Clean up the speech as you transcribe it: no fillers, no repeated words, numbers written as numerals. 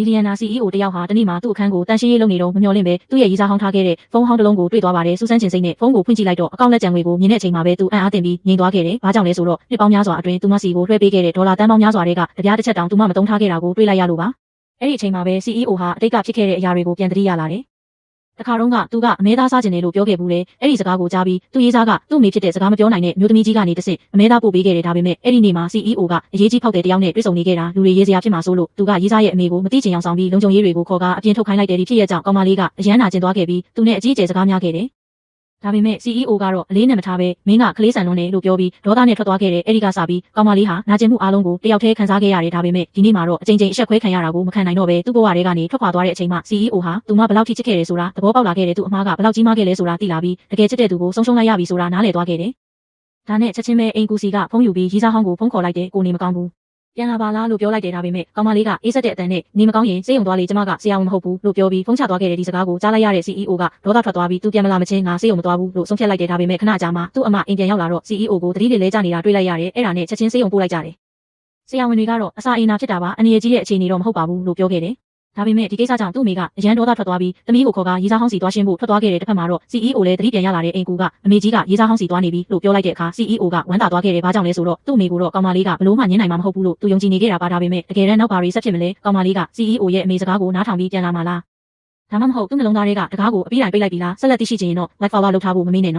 ဘီလီယံနာ CEO တယောက်ဟာတနေ့မှာသူ့အခန်းကိုတန်ရှင်းရေးလုပ်နေတော့မမျှော်လင့်ပဲသူ့ရဲ့ရေးစားဟောင်းထားခဲ့တဲ့ဖုန်းဟောင်းတစ်လုံးကိုတွေ့သွားပါတယ်စူးစမ်းချင်စိတ်နဲ့ဖုန်းကိုဖွင့်ကြည့်လိုက်တော့အကောင့်လက်ကျန်ငွေကိုမြင်တဲ့အချိန်မှာပဲသူအံ့အားသင့်ပြီးငြိမ်သွားခဲ့တယ်။ဘာကြောင့်လဲဆိုတော့နှစ်ပေါင်းများစွာအတွင်းသူမစီကိုလွှဲပေးခဲ့တဲ့ဒေါ်လာတန်းပေါင်းများစွာတွေကတပြားတစ်ချက်တောင်သူမမသုံးထားခဲ့တာကိုတွေ့လိုက်ရလို့ပါ။အဲ့ဒီအချိန်မှာပဲ CEO ဟာအတိတ်ကဖြစ်ခဲ့တဲ့အရာတွေကိုပြန်သတိရလာတယ်။တခါတုန်းကသူကအမဲသားစားကျင်တယ်လို့ပြောခဲ့ဘူးလေ။အဲ့ဒီစကားကိုကြားပြီးသူရေးစားကသူ့မိဖြစ်တဲ့စကားမပြောနိုင်တဲ့မျိုးသမီးကြီးကနေတစ်ဆင့်အမဲသားပို့ပေးခဲ့တယ်ဒါပေမဲ့အဲ့ဒီနေ့မှာ CEO ကအရေးကြီးဖောက်တဲ့တယောက်နဲ့တွေ့ဆုံနေခဲ့တာလူတွေရေးစရာဖြစ်မှာစိုးလို့သူကရေးစားရဲ့အမေကိုမသိချင်အောင်ဆောင်ပြီးလုံခြုံရေးတွေကိုခေါ်ကားအပြင်ထုတ်ခိုင်းလိုက်တယ်ဒီဖြစ်ရကြောင်းကောင်မလေးကအရန်နာကျင်သွားခဲ့ပြီးသူနဲ့အကြီးအကျယ်စကားများခဲ့တယ်ဒါပေမဲ့ CEO ကတော့အလေးနဲ့မထားပဲမင်းကကလေးဆန်လွန်းတယ်လို့ပြောပြီးဒေါသနဲ့ထွက်သွားခဲ့တယ်အဲ့ဒီကစပြီးကောင်မလေးဟာနာကျင်မှုအားလုံးကိုတယောက်တည်းခံစားခဲ့ရတယ်ဒါပေမဲ့ဒီနေ့မှာတော့အချိန်ချင်းအဆက်ခွဲခံရတာကိုမခံနိုင်တော့ပဲသူ့ဘဝတွေကနေထွက်ခွာသွားတဲ့အချိန်မှာ CEO ဟာသူမဘယ်လောက်ထိချစ်ခဲ့တယ်ဆိုတာသဘောပေါက်လာခဲ့တယ်သူအမားကဘယ်လောက်ကြီးမားခဲ့လဲဆိုတာသိလာပြီးတကယ်ချစ်တဲ့သူကိုဆုံးရှုံးလိုက်ရပြီဆိုတာနားလည်သွားခဲ့တယ်ဒါနဲ့ချက်ချင်းပဲအိမ်ကူစီကဖုန်းယူပြီးရေးစားဟောင်းကိုဖုန်းခေါ်လိုက်တယ်ကိုနေမကောင်းဘူးပြန်လာပါလားလို့ပြောလိုက်တယ်ဒါပေမဲ့ကောင်မလေးကအေးဆက်တဲ့အတန်နဲ့နေမကောင်းရင်စေးရုံသွားလေကျမကဆရာဝန်မဟုတ်ဘူးလို့ပြောပြီးဖုန်းချသွားခဲ့တဲ့ဒီစကားကိုကြားလိုက်ရတဲ့ CEO ကဒေါသထွက်သွားပြီးသူပြန်မလာမချင်းငါစေးရုံမသွားဘူးလို့ဆုံးဖြတ်လိုက်တယ်ဒါပေမဲ့ခဏကြာမှသူ့အမအိမ်ပြန်ရောက်လာတော့ CEO ကိုတတိလေးလဲကြနေတာတွေ့လိုက်ရတယ်အဲ့ဒါနဲ့ချက်ချင်းစေးရုံပို့လိုက်ကြတယ်ဆရာဝန်တွေကတော့အစာအိမ်နာဖြစ်တာပါအနေရကြီးတဲ့အခြေအနေတော့မဟုတ်ပါဘူးလို့ပြောခဲ့တယ်ဒါပေမဲ့ဒီကိစ္စကြောင့်သူ့မိကအရန်ဒေါသထွက်သွားပြီးသမီးကိုခေါ်ကာရေးစားဟောင်းစီသွားရှင်းဖို့ထွက်သွားခဲ့တဲ့တစ်ဖက်မှာတော့ CEO လည်းတတိပြန်ရလာတဲ့အိမ်ကူကအမေကြီးကရေးစားဟောင်းစီသွားနေပြီလို့ပြောလိုက်တဲ့အခါ CEO ကဝမ်းသာသွားခဲ့တယ်ဘာကြောင့်လဲဆိုတော့သူ့မိကိုတော့ကောင်မလေးကဘလို့မှညှင်းနိုင်မှာမဟုတ်ဘူးလို့သူယုံကြည်နေခဲ့တာပါဒါပေမဲ့တကယ်တမ်းနောက်ဘာတွေဆက်ဖြစ်မလဲကောင်မလေးက CEO ရဲ့အမေစကားကိုနားထောင်ပြီးပြန်လာမှာလားဒါမှမဟုတ်သူ့နှလုံးသားထဲကတကားကိုအပြီးတိုင်ပိတ်လိုက်ပြီလားဆက်လက်သိရှိချင်ရင်တော့ like follow လုပ်ထားဖို့မမေ့နဲ့နော်